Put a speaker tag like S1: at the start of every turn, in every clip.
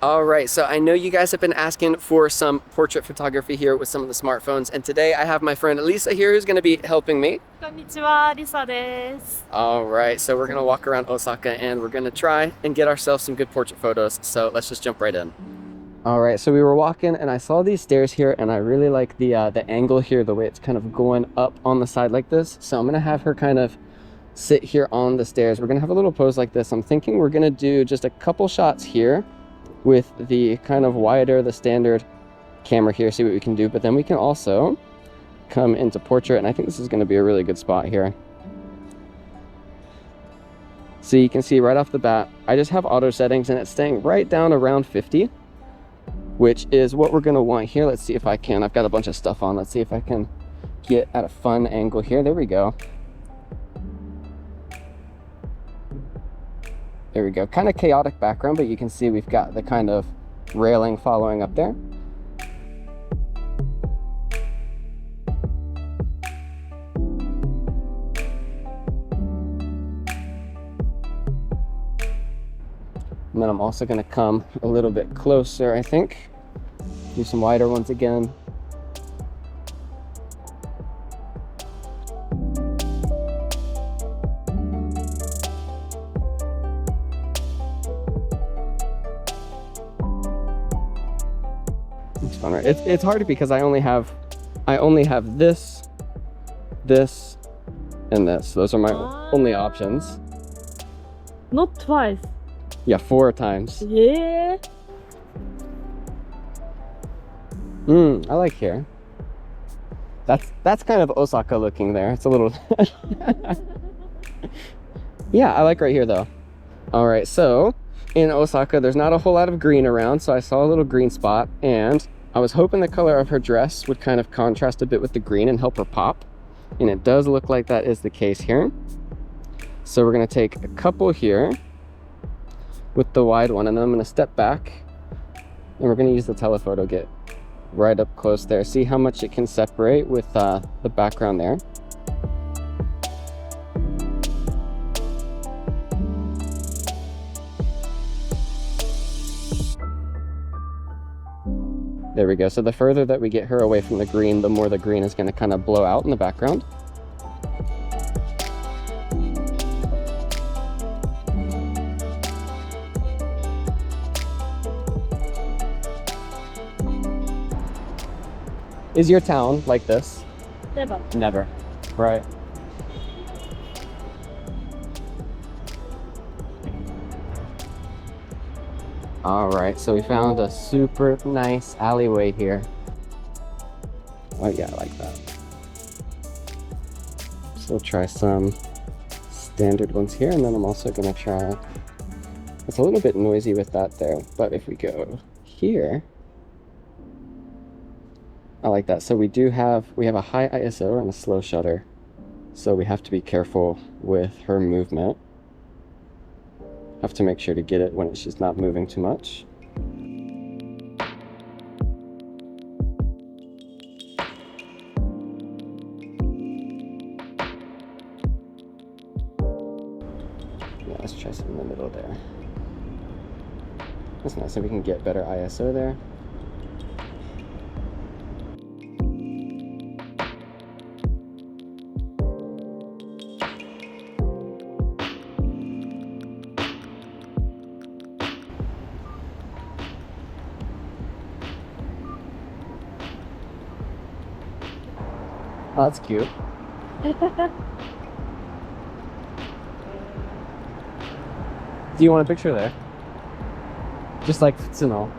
S1: All right, so I know you guys have been asking for some portrait photography here with some of the smartphones, and today I have my friend Lisa here who's going to be helping me.
S2: こんにちは、リサです。
S1: All right, so we're going to walk around Osaka and we're going to try and get ourselves some good portrait photos. So let's just jump right in. All right, so we were walking and I saw these stairs here and I really like the angle here, the way it's kind of going up on the side like this. So I'm going to have her kind of sit here on the stairs. We're going to have a little pose like this. I'm thinking we're going to do just a couple shots here with the kind of wider, the standard camera here, see what we can do. But then we can also come into portrait, and I think this is going to be a really good spot here. So you can see right off the bat, I just have auto settings and it's staying right down around 50, which is what we're going to want here. Let's see if I can, I've got a bunch of stuff on. Let's see if I can get at a fun angle here. There we go. There we go. Kind of chaotic background, but you can see we've got the kind of railing following up there. And then I'm also going to come a little bit closer, I think. Do some wider ones again. It's fun, right? It's hard because I only have this, this, and this. Those are my only options.
S2: Not twice.
S1: Yeah, 4 times.
S2: Yeah.
S1: I like here. That's kind of Osaka looking there. It's a little yeah, I like right here though. All right, so in Osaka there's not a whole lot of green around, so I saw a little green spot and I was hoping the color of her dress would kind of contrast a bit with the green and help her pop, and it does look like that is the case here. So we're going to take a couple here with the wide one, and then I'm going to step back and we're going to use the telephoto, get right up close there, see how much it can separate with the background there. There we go. So the further that we get her away from the green, the more the green is going to kind of blow out in the background. Is your town like this?
S2: Never.
S1: Never. Right. All right, so we found a super nice alleyway here. Oh yeah, I like that. So we'll try some standard ones here, and then I'm also gonna try, it's a little bit noisy with that there, but if we go here, I like that. So we have a high ISO and a slow shutter, so we have to be careful with her movement. Have to make sure to get it when it's just not moving too much. Yeah, let's try some in the middle there. That's nice, so we can get better ISO there. Oh, that's cute. Do you want a picture there? Just like Futsuno.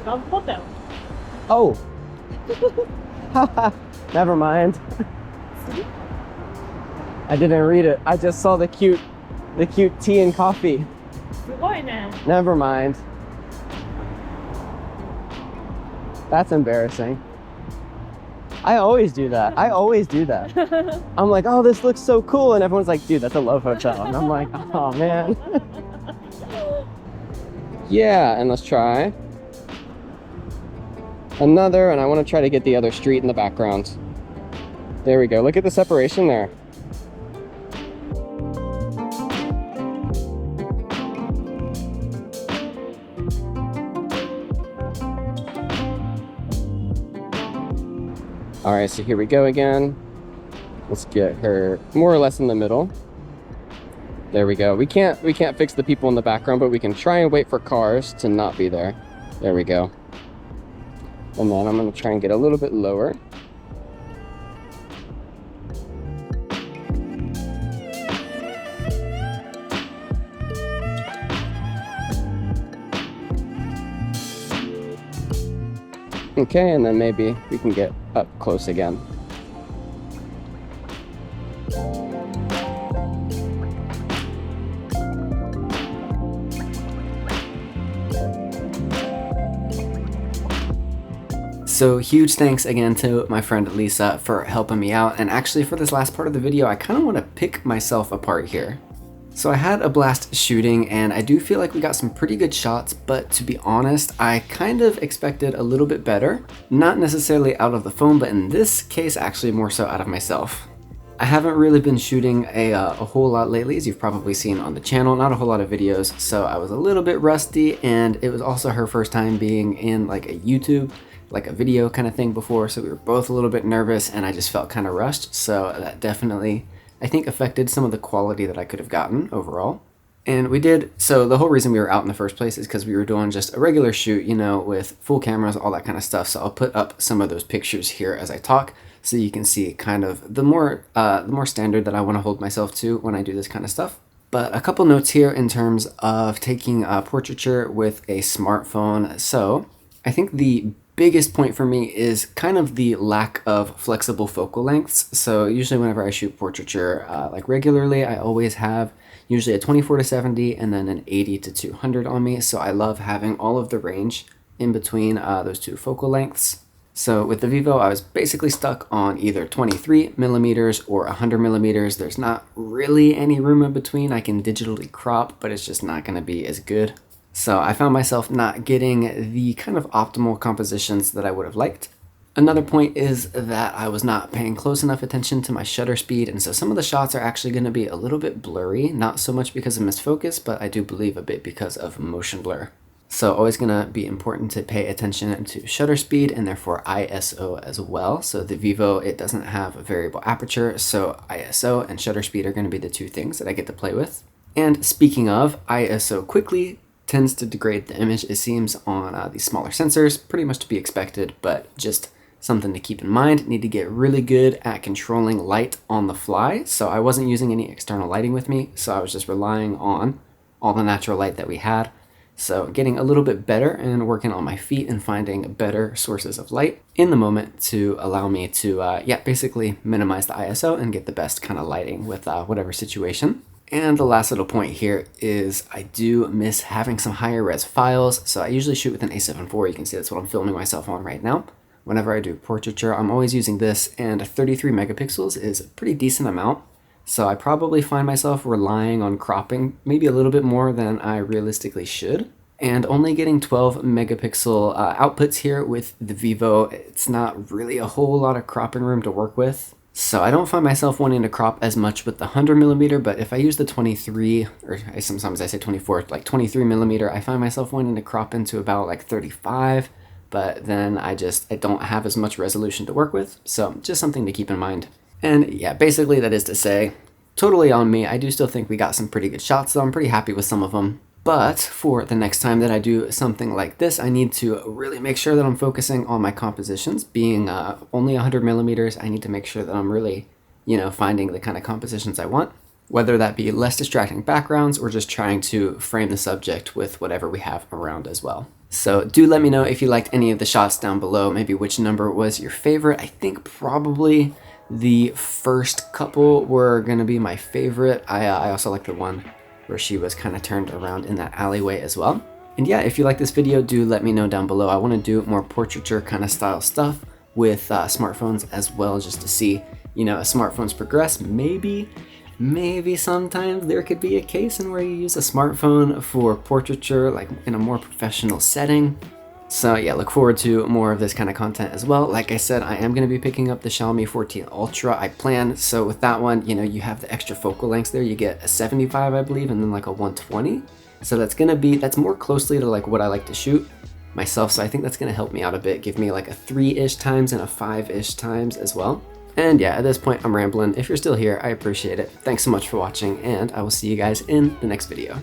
S2: hotel.
S1: Oh! Never mind. I didn't read it. I just saw the cute tea and coffee.
S2: すごいね。
S1: Never mind. That's embarrassing. I always do that. I'm like, oh, this looks so cool. And everyone's like, dude, that's a love hotel. And I'm like, oh, man. Yeah, and let's try another. And I want to try to get the other street in the background. There we go. Look at the separation there. All right, so here we go again. Let's get her more or less in the middle. There we go. We can't fix the people in the background, but we can try and wait for cars to not be there. There we go. And then I'm gonna try and get a little bit lower. Okay, and then maybe we can get up close again. So huge thanks again to my friend Lisa for helping me out, and actually for this last part of the video I kind of want to pick myself apart here. So I had a blast shooting and I do feel like we got some pretty good shots, but to be honest, I kind of expected a little bit better. Not necessarily out of the phone, but in this case actually more so out of myself. I haven't really been shooting a whole lot lately, as you've probably seen on the channel, not a whole lot of videos, so I was a little bit rusty, and it was also her first time being in like a YouTube, like a video kind of thing before, so we were both a little bit nervous and I just felt kind of rushed, so that definitely I think affected some of the quality that I could have gotten overall. And we did, so the whole reason we were out in the first place is because we were doing just a regular shoot, you know, with full cameras, all that kind of stuff. So I'll put up some of those pictures here as I talk so you can see kind of the more standard that I want to hold myself to when I do this kind of stuff. But a couple notes here in terms of taking portraiture with a smartphone. So I think the biggest point for me is kind of the lack of flexible focal lengths. So usually whenever I shoot portraiture like regularly, I always have usually a 24-70 and then an 80-200 on me. So I love having all of the range in between those two focal lengths. So with the Vivo, I was basically stuck on either 23mm or 100mm. There's not really any room in between. I can digitally crop, but it's just not going to be as good. So I found myself not getting the kind of optimal compositions that I would have liked. Another point is that I was not paying close enough attention to my shutter speed, and so some of the shots are actually going to be a little bit blurry, not so much because of misfocus, but I do believe a bit because of motion blur. So always going to be important to pay attention to shutter speed and therefore ISO as well. So the Vivo, it doesn't have a variable aperture, so ISO and shutter speed are going to be the two things that I get to play with. And speaking of, ISO quickly tends to degrade the image, it seems, on these smaller sensors, pretty much to be expected, but just something to keep in mind. Need to get really good at controlling light on the fly. So I wasn't using any external lighting with me, so I was just relying on all the natural light that we had. So getting a little bit better and working on my feet and finding better sources of light in the moment to allow me to, basically minimize the ISO and get the best kind of lighting with whatever situation. And the last little point here is I do miss having some higher res files. So I usually shoot with an A7 IV. You can see that's what I'm filming myself on right now. Whenever I do portraiture, I'm always using this, and 33 megapixels is a pretty decent amount. So I probably find myself relying on cropping maybe a little bit more than I realistically should. And only getting 12 megapixel outputs here with the Vivo, it's not really a whole lot of cropping room to work with. So I don't find myself wanting to crop as much with the 100mm, but if I use the 23, or sometimes I say 24, like 23mm, I find myself wanting to crop into about like 35, but then I don't have as much resolution to work with. So just something to keep in mind. And yeah, basically that is to say, totally on me. I do still think we got some pretty good shots, though I'm pretty happy with some of them. But for the next time that I do something like this, I need to really make sure that I'm focusing on my compositions. Being only 100mm, I need to make sure that I'm really, finding the kind of compositions I want, whether that be less distracting backgrounds or just trying to frame the subject with whatever we have around as well. So do let me know if you liked any of the shots down below, maybe which number was your favorite. I think probably the first couple were going to be my favorite. I also like the one where she was kind of turned around in that alleyway as well. And yeah, if you like this video, do let me know down below. I want to do more portraiture kind of style stuff with smartphones as well, just to see, as smartphones progress, maybe sometimes there could be a case in where you use a smartphone for portraiture, like in a more professional setting. So yeah, look forward to more of this kind of content as well. Like I said, I am going to be picking up the Xiaomi 14 Ultra, I plan. So with that one, you have the extra focal lengths there. You get a 75, I believe, and then like a 120. So that's more closely to like what I like to shoot. myself, so I think that's gonna help me out a bit, give me like a 3-ish times and a 5-ish times as well. And yeah, at this point I'm rambling. If you're still here, I appreciate it. Thanks so much for watching, and I will see you guys in the next video.